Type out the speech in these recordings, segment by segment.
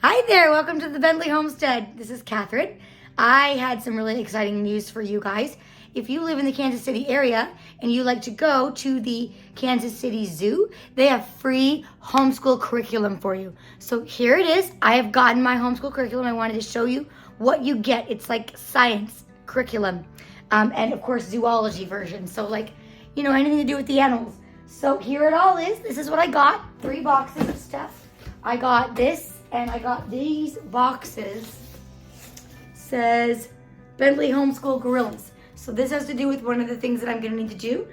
Hi there, welcome to the Bentley Homestead. This is Catherine. I had some really exciting news for you guys. If you live in the Kansas City area and you like to go to the Kansas City Zoo, they have free homeschool curriculum for you. So here it is. I have gotten my homeschool curriculum. I wanted to show you what you get. It's like science curriculum and of course zoology version. So anything to do with the animals. So here it all is. This is what I got. 3 boxes of stuff. I got this and I got these boxes. Says Bentley Homeschool Gorillas. So this has to do with one of the things that I'm going to need to do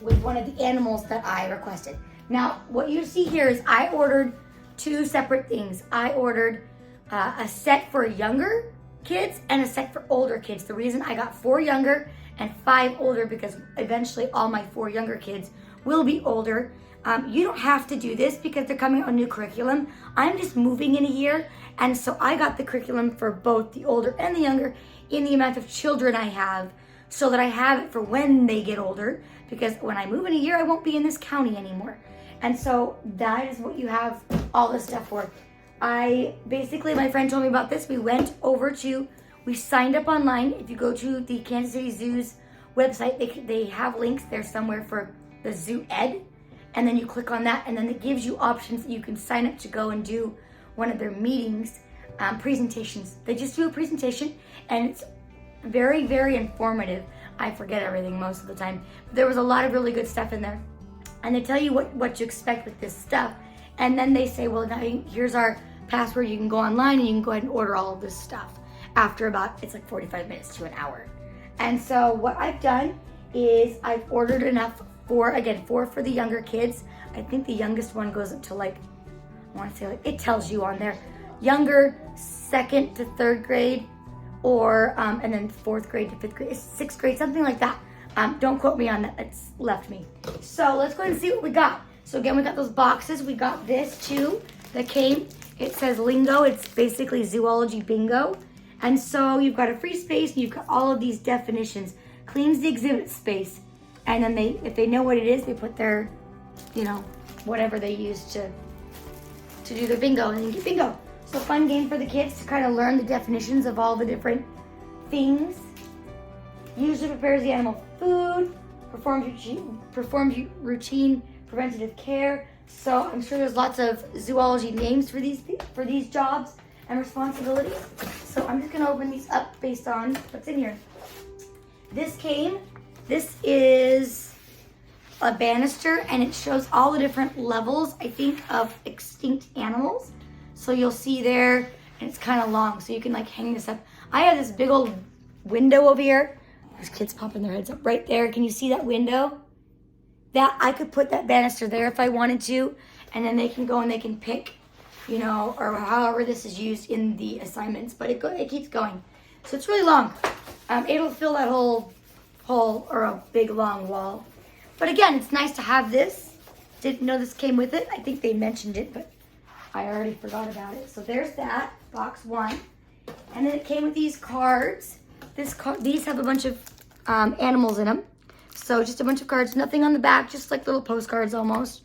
with one of the animals that I requested. Now, what you see here is I ordered 2 separate things. I ordered a set for younger kids and a set for older kids. The reason I got 4 younger and 5 older because eventually all my 4 younger kids will be older. You don't have to do this because they're coming out with new curriculum. I'm just moving in a year, and so I got the curriculum for both the older and the younger in the amount of children I have so that I have it for when they get older, because when I move in a year, I won't be in this county anymore. And so that is what you have all this stuff for. My friend told me about this. We signed up online. If you go to the Kansas City Zoo's website, they have links there somewhere for the Zoo Ed. And then you click on that, and then it gives you options that you can sign up to go and do one of their meetings, presentations. They just do a presentation, and it's very, very informative. I forget everything most of the time. But there was a lot of really good stuff in there. And they tell you what to expect with this stuff. And then they say, well, now here's our password. You can go online, and you can go ahead and order all of this stuff after it's like 45 minutes to an hour. And so what I've done is I've ordered enough for the younger kids. I think the youngest one goes up to it tells you on there, younger 2nd to 3rd grade, or and then 4th grade to 5th grade, 6th grade, something like that. Don't quote me on that, it's left me. So let's go ahead and see what we got. So again, we got those boxes. We got this too that came. It says lingo. It's basically zoology bingo. And so you've got a free space, and you've got all of these definitions. Cleans the exhibit space. And then if they know what it is, they put their, whatever they use to do their bingo, and then you get bingo. So fun game for the kids to kind of learn the definitions of all the different things. Usually prepares the animal food, performs routine preventative care. So I'm sure there's lots of zoology names for these jobs and responsibilities. So I'm just gonna open these up based on what's in here. This is a banister, and it shows all the different levels, I think, of extinct animals. So you'll see there, and it's kind of long, so you can hang this up. I have this big old window over here. There's kids popping their heads up right there. Can you see that window? That I could put that banister there if I wanted to, and then they can go and they can pick, or however this is used in the assignments, but it keeps going. So it's really long. It'll fill that whole hole or a big long wall. But again, it's nice to have this. Didn't know this came with it. I think they mentioned it, but I already forgot about it. So there's that, box 1. And then it came with these cards. These have a bunch of animals in them. So just a bunch of cards, nothing on the back, just like little postcards almost.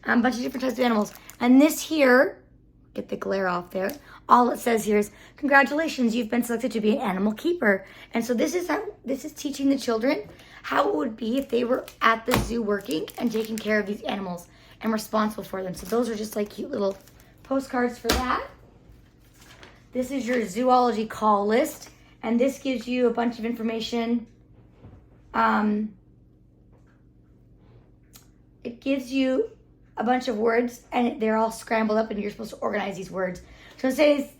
A bunch of different types of animals. And this here, get the glare off there. All it says here is, congratulations, you've been selected to be an animal keeper. And so this is teaching the children how it would be if they were at the zoo working and taking care of these animals and responsible for them. So those are just cute little postcards for that. This is your zoology call list, and this gives you a bunch of information. It gives you a bunch of words, and they're all scrambled up, and you're supposed to organize these words. So it says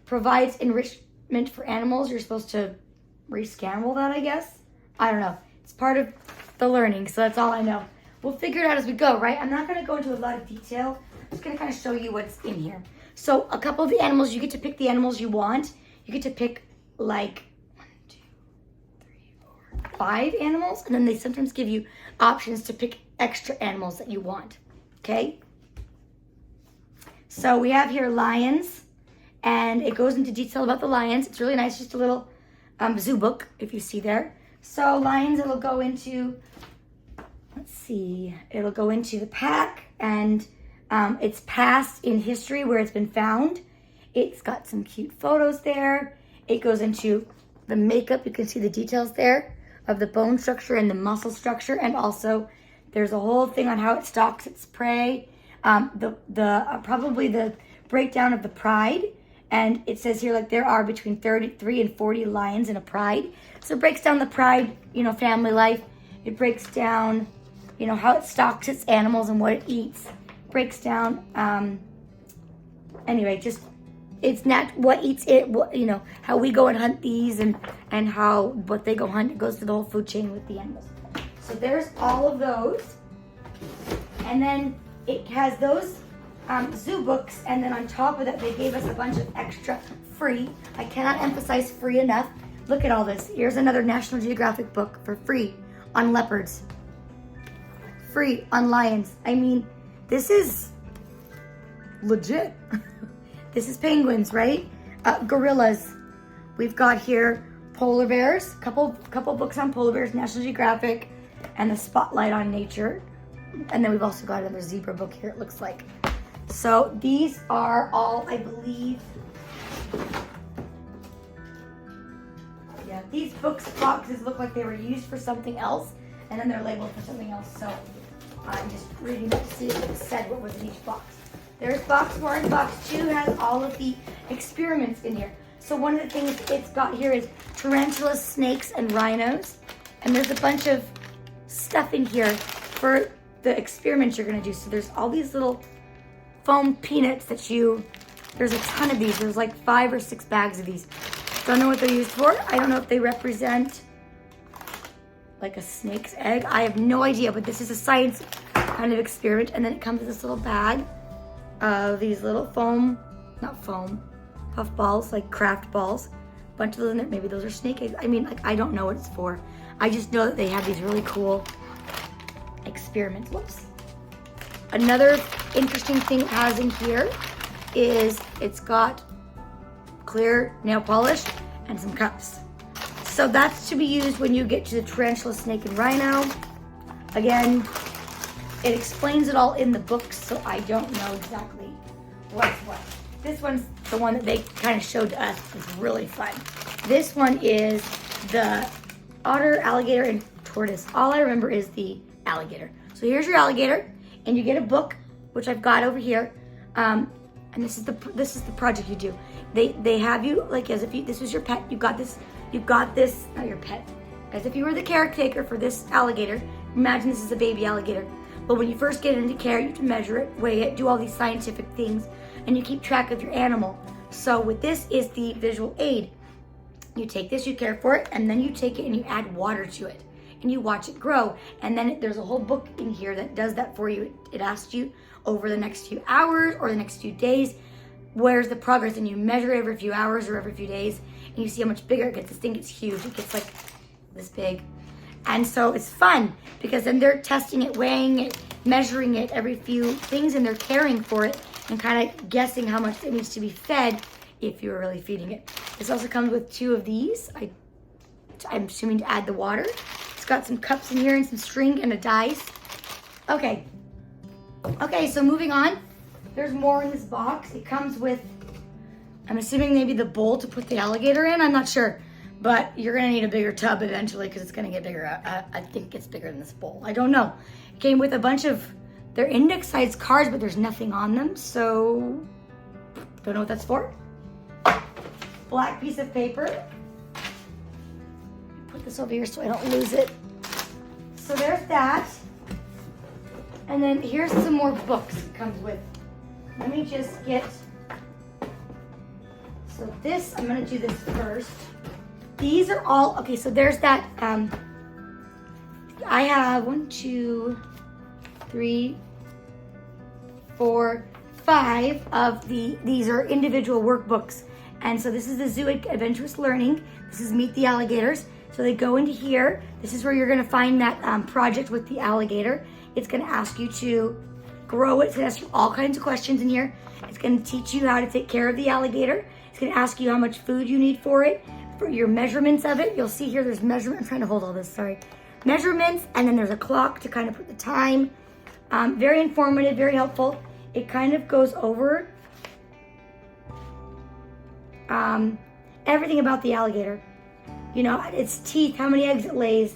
provides enrichment for animals. You're supposed to rescramble that, I guess. I don't know. It's part of the learning, so that's all I know. We'll figure it out as we go, right? I'm not going to go into a lot of detail. I'm just going to kind of show you what's in here. So a couple of the animals, you get to pick the animals you want. You get to pick 1, 2, 3, 4, 5 animals, and then they sometimes give you options to pick extra animals that you want, okay? So we have here lions, and it goes into detail about the lions. It's really nice, just a little zoo book, if you see there. So lions, it'll go into the pack, and its past in history where it's been found. It's got some cute photos there. It goes into the makeup. You can see the details there of the bone structure and the muscle structure. And also there's a whole thing on how it stalks its prey. Probably the breakdown of the pride. And it says here, like, there are between 33 and 40 lions in a pride. So it breaks down the pride, family life. It breaks down, how it stalks its animals and what it eats. Breaks down, anyway, just, it's not what eats it, how we go and hunt these and what they go hunt. It goes through the whole food chain with the animals. So there's all of those. And then it has those zoo books, and then on top of that, they gave us a bunch of extra free. I cannot emphasize free enough. Look at all this. Here's another National Geographic book for free on leopards. Free on lions. I mean, this is legit. This is penguins, right? Gorillas. We've got here polar bears. Couple books on polar bears, National Geographic, and the spotlight on nature. And then we've also got another zebra book here, it looks like. So these are all, I believe, yeah, these boxes look like they were used for something else, and then they're labeled for something else. So I'm just reading to see if it said what was in each box. There's box 1. Box 2 has all of the experiments in here. So one of the things it's got here is tarantulas, snakes, and rhinos. And there's a bunch of stuff in here for the experiments you're gonna do. So there's all these little foam peanuts there's a ton of these. There's like 5 or 6 bags of these. Don't know what they're used for. I don't know if they represent like a snake's egg. I have no idea, but this is a science kind of experiment. And then it comes with this little bag of these little puff balls, like craft balls. A bunch of those in there. Maybe those are snake eggs. I mean, like, I don't know what it's for. I just know that they have these really cool experiments. Whoops. Another interesting thing it has in here is it's got clear nail polish and some cups. So that's to be used when you get to the tarantula, snake, and rhino. Again, it explains it all in the books, so I don't know exactly what's what. This one's the one that they kind of showed to us. It's really fun. This one is the otter, alligator, and tortoise. All I remember is the alligator. So here's your alligator, and you get a book, which I've got over here. And this is the project you do. They have you like as if this was your pet. You got this, not your pet. As if you were the caretaker for this alligator. Imagine this is a baby alligator. But when you first get into care, you have to measure it, weigh it, do all these scientific things, and you keep track of your animal. So with this is the visual aid. You take this, you care for it, and then you take it and you add water to it. And you watch it grow. And then there's a whole book in here that does that for you. It asks you over the next few hours or the next few days, where's the progress? And you measure it every few hours or every few days, and you see how much bigger it gets. This thing gets huge. It gets like this big. And so it's fun because then they're testing it, weighing it, measuring it every few things, and they're caring for it and kind of guessing how much it needs to be fed if you're really feeding it. This also comes with 2 of these. I'm assuming to add the water. It's got some cups in here and some string and a dice. Okay, so moving on. There's more in this box. It comes with, I'm assuming maybe the bowl to put the alligator in. I'm not sure. But you're gonna need a bigger tub eventually because it's gonna get bigger. I think it's bigger than this bowl. I don't know. It came with a bunch of, they're index-sized cards, but there's nothing on them. So, don't know what that's for. Black piece of paper. Put this over here so I don't lose it. So there's that. And then here's some more books it comes with. Let me just get, so this, I'm gonna do this first. These are all, okay, so there's that, I have 1, 2, 3, 4, 5 of these are individual workbooks. And so this is the Zoo Adventurous Learning. This is Meet the Alligators. So they go into here. This is where you're gonna find that project with the alligator. It's gonna ask you to grow it. It's gonna ask you all kinds of questions in here. It's gonna teach you how to take care of the alligator. It's gonna ask you how much food you need for it, for your measurements of it. You'll see here there's measurement. I'm trying to hold all this, sorry. Measurements, and then there's a clock to kind of put the time. Very informative, very helpful. it kind of goes over everything about the alligator. You know, its teeth, how many eggs it lays.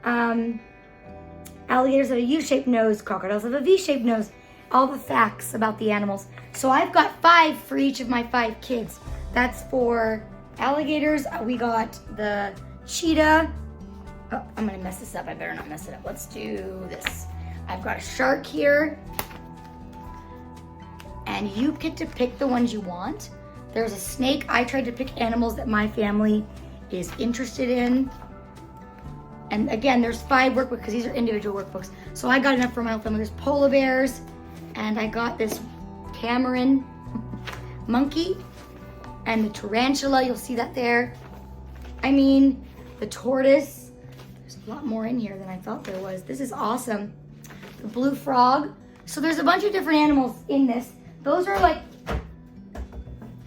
Alligators have a U-shaped nose, crocodiles have a V-shaped nose. All the facts about the animals. So I've got 5 for each of my 5 kids. That's for alligators. We got the cheetah. Oh, I'm gonna mess this up. I better not mess it up. Let's do this. I've got a shark here. And you get to pick the ones you want. There's a snake. I tried to pick animals that my family is interested in. And again, there's 5 workbooks because these are individual workbooks. So I got enough for my whole family. There's polar bears. And I got this tamarin monkey and the tarantula. You'll see that there. I mean, the tortoise. There's a lot more in here than I thought there was. This is awesome. The blue frog. So there's a bunch of different animals in this. Those are like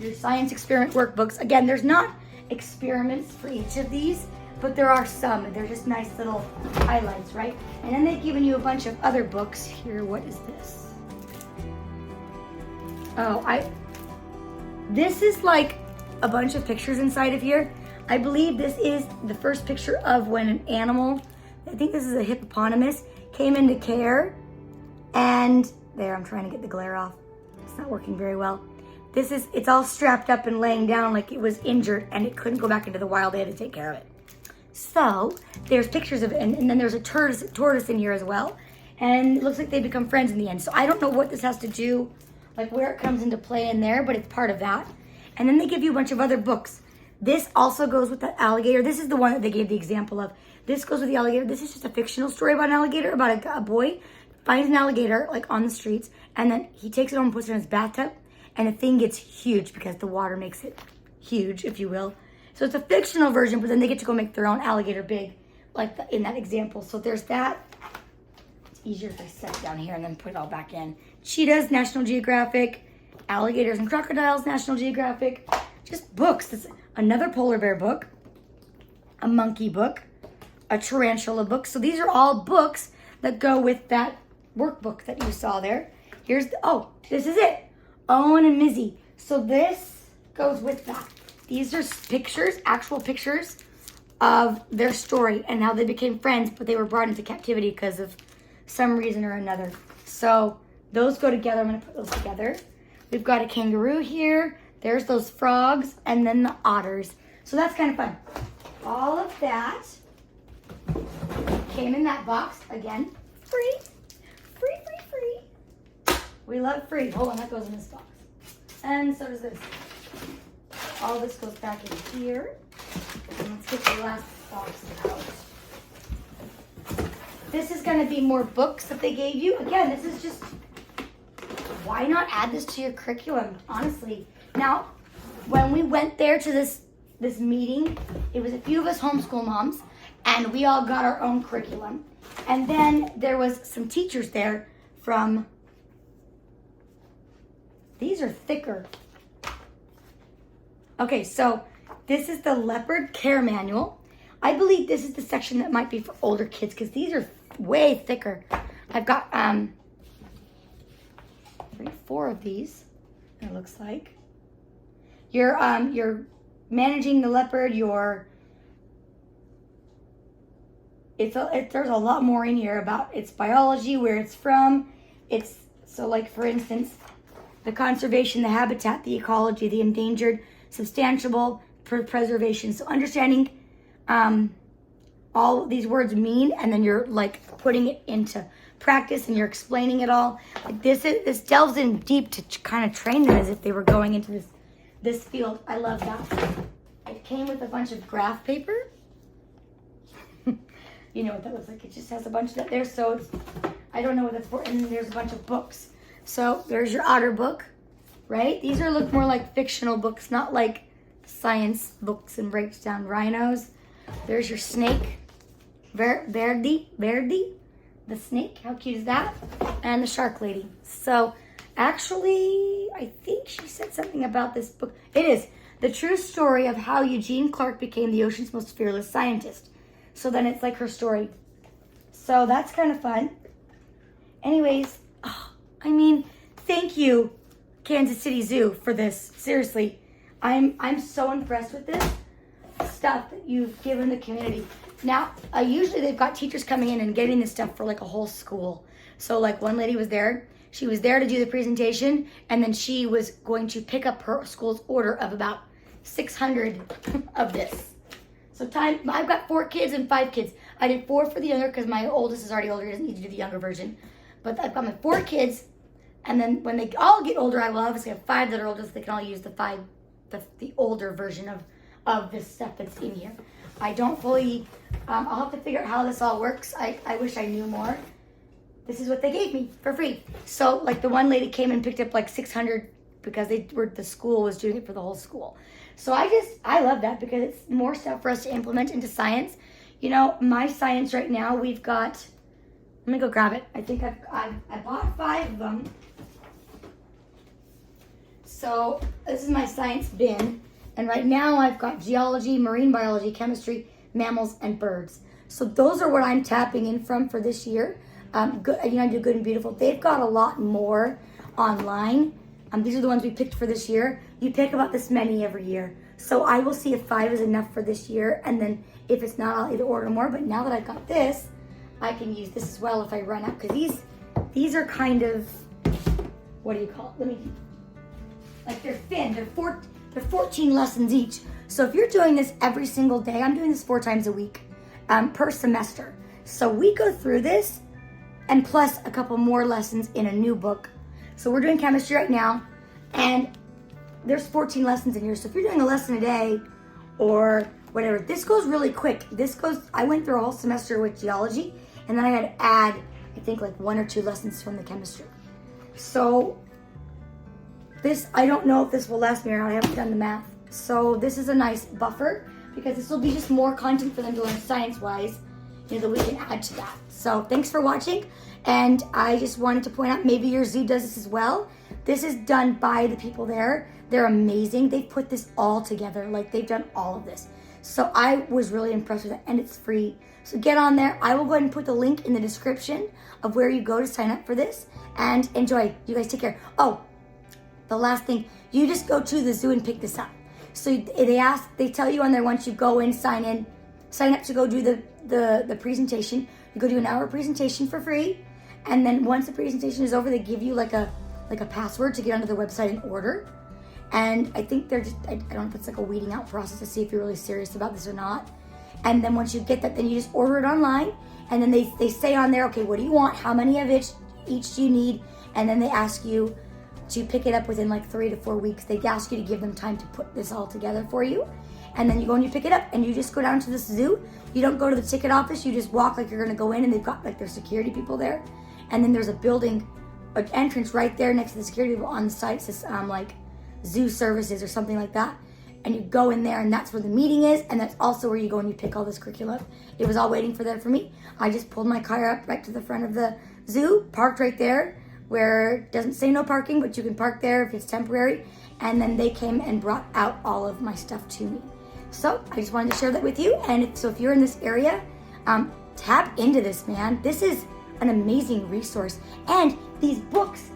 your science experiment workbooks. Again, there's not experiments for each of these, but there are some. And they're just nice little highlights, right? And then they've given you a bunch of other books. Here, what is this? Oh, this is like a bunch of pictures inside of here. I believe this is the first picture of when an animal, I think this is a hippopotamus, came into care. And there, I'm trying to get the glare off. It's not working very well. It's all strapped up and laying down like it was injured and it couldn't go back into the wild. They had to take care of it. So there's pictures of it, and then there's a tortoise in here as well. And it looks like they become friends in the end. So I don't know what this has to do, like where it comes into play in there, but it's part of that. And then they give you a bunch of other books. This also goes with the alligator. This is the one that they gave the example of. This goes with the alligator. This is just a fictional story about an alligator, about a boy finds an alligator like on the streets, and then he takes it home and puts it in his bathtub, and the thing gets huge because the water makes it huge, if you will. So it's a fictional version, but then they get to go make their own alligator big, like in that example. So there's that. It's easier if I set it down here and then put it all back in. Cheetahs, National Geographic. Alligators and crocodiles, National Geographic. Just books. That's another polar bear book, a monkey book, a tarantula book. So these are all books that go with that workbook that you saw there. Here's this is it. Owen and Mizzy. So this goes with that. These are pictures, actual pictures of their story and how they became friends, but they were brought into captivity because of some reason or another. So those go together. I'm going to put those together. We've got a kangaroo here. There's those frogs, and then the otters. So that's kind of fun. All of that came in that box. Again, free. Free, free, free. We love free. Hold on, that goes in this box. And so does this. All this goes back in here. And let's get the last box out. This is going to be more books that they gave you. Again, this is just, why not add this to your curriculum, honestly? Now, when we went there to this meeting, it was a few of us homeschool moms, and we all got our own curriculum. And then there was some teachers there from, these are thicker. Okay, so this is the Leopard Care Manual. I believe this is the section that might be for older kids because these are way thicker. I've got 4 of these, it looks like. You're managing the leopard, there's a lot more in here about its biology, where it's from. So like for instance, the conservation, the habitat, the ecology, the endangered, substantiable, preservation. So understanding all these words mean, and then you're like putting it into practice and you're explaining it all. Like this delves in deep to kind of train them as if they were going into this field. I love that. It came with a bunch of graph paper. You know what that looks like. It just has a bunch of that there. So I don't know what that's for. And then there's a bunch of books. So there's your otter book, right? These look more like fictional books, not like science books and breaks down rhinos. There's your snake, Verdi, the snake. How cute is that? And the shark lady. So actually, I think she said something about this book. It is the true story of how Eugene Clark became the ocean's most fearless scientist. So then it's like her story. So that's kind of fun. Anyways, I mean, thank you, Kansas City Zoo, for this. Seriously, I'm so impressed with this stuff that you've given the community. Now, usually they've got teachers coming in and getting this stuff for like a whole school. So like one lady was there. She was there to do the presentation, and then she was going to pick up her school's order of about 600 of this. So I've got 4 kids and 5 kids. I did 4 for the younger because my oldest is already older. He doesn't need to do the younger version. But I've got my 4 kids, and then when they all get older, I will obviously have 5 that are older, so they can all use the older version of this stuff that's in here. I don't fully, I'll have to figure out how this all works. I wish I knew more. This is what they gave me for free. So like the one lady came and picked up like 600 because the school was doing it for the whole school. So I love that because it's more stuff for us to implement into science. You know, my science right now, we've got, let me go grab it. I think I bought 5 of them. So this is my science bin. And right now I've got geology, marine biology, chemistry, mammals, and birds. So those are what I'm tapping in from for this year. Good, I do Good and Beautiful. They've got a lot more online. These are the ones we picked for this year. You pick about this many every year. So I will see if 5 is enough for this year. And then if it's not, I'll either order more. But now that I've got this, I can use this as well if I run out. Because these are kind of, what do you call it? Like they're thin. They're 14 lessons each. So if you're doing this every single day, I'm doing this 4 times a week per semester. So we go through this and plus a couple more lessons in a new book. So we're doing chemistry right now, and there's 14 lessons in here. So if you're doing a lesson a day or whatever, this goes really quick. I went through a whole semester with geology, and then I had to add, I think like 1 or 2 lessons from the chemistry. So this, I don't know if this will last me or not. I haven't done the math. So this is a nice buffer because this will be just more content for them to learn science-wise, that we can add to that. So thanks for watching. And I just wanted to point out, maybe your zoo does this as well. This is done by the people there. They're amazing. They've put this all together. Like they've done all of this. So I was really impressed with it, and it's free. So get on there. I will go ahead and put the link in the description of where you go to sign up for this, and enjoy. You guys take care. Oh, the last thing, you just go to the zoo and pick this up. So they tell you on there, once you go in, sign up to go do the presentation. You go do an hour presentation for free, and then once the presentation is over, they give you like a password to get onto their website and order. And I think they're just, I don't know if it's like a weeding out process to see if you're really serious about this or not. And then once you get that, then you just order it online, and then they say on there, okay, what do you want? How many of each do you need? And then they ask you to pick it up within like 3 to 4 weeks. They ask you to give them time to put this all together for you. And then you go and you pick it up, and you just go down to this zoo. You don't go to the ticket office. You just walk like you're gonna go in, and they've got like their security people there. And then there's a building, an entrance right there next to the security people on the site. It says like zoo services or something like that. And you go in there, and that's where the meeting is. And that's also where you go and you pick all this curriculum up. It was all waiting for that for me. I just pulled my car up right to the front of the zoo, parked right there, where it doesn't say no parking, but you can park there if it's temporary. And then they came and brought out all of my stuff to me. So I just wanted to share that with you. And so if you're in this area, tap into this, man. This is an amazing resource. And these books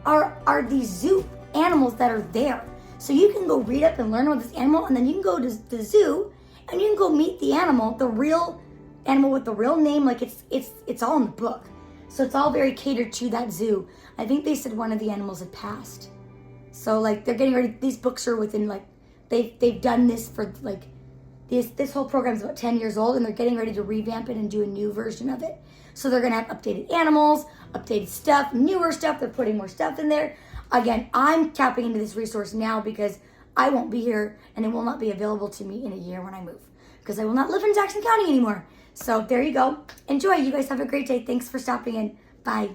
are these zoo animals that are there. So you can go read up and learn about this animal, and then you can go to the zoo and you can go meet the animal, the real animal with the real name. Like it's all in the book. So it's all very catered to that zoo. I think they said one of the animals had passed. So like they're getting ready, these books are within like, they've done this for like, this whole program is about 10 years old, and they're getting ready to revamp it and do a new version of it. So they're gonna have updated animals, updated stuff, newer stuff. They're putting more stuff in there. Again, I'm tapping into this resource now because I won't be here, and it will not be available to me in a year when I move, because I will not live in Jackson County anymore. So there you go. Enjoy. You guys have a great day. Thanks for stopping in. Bye.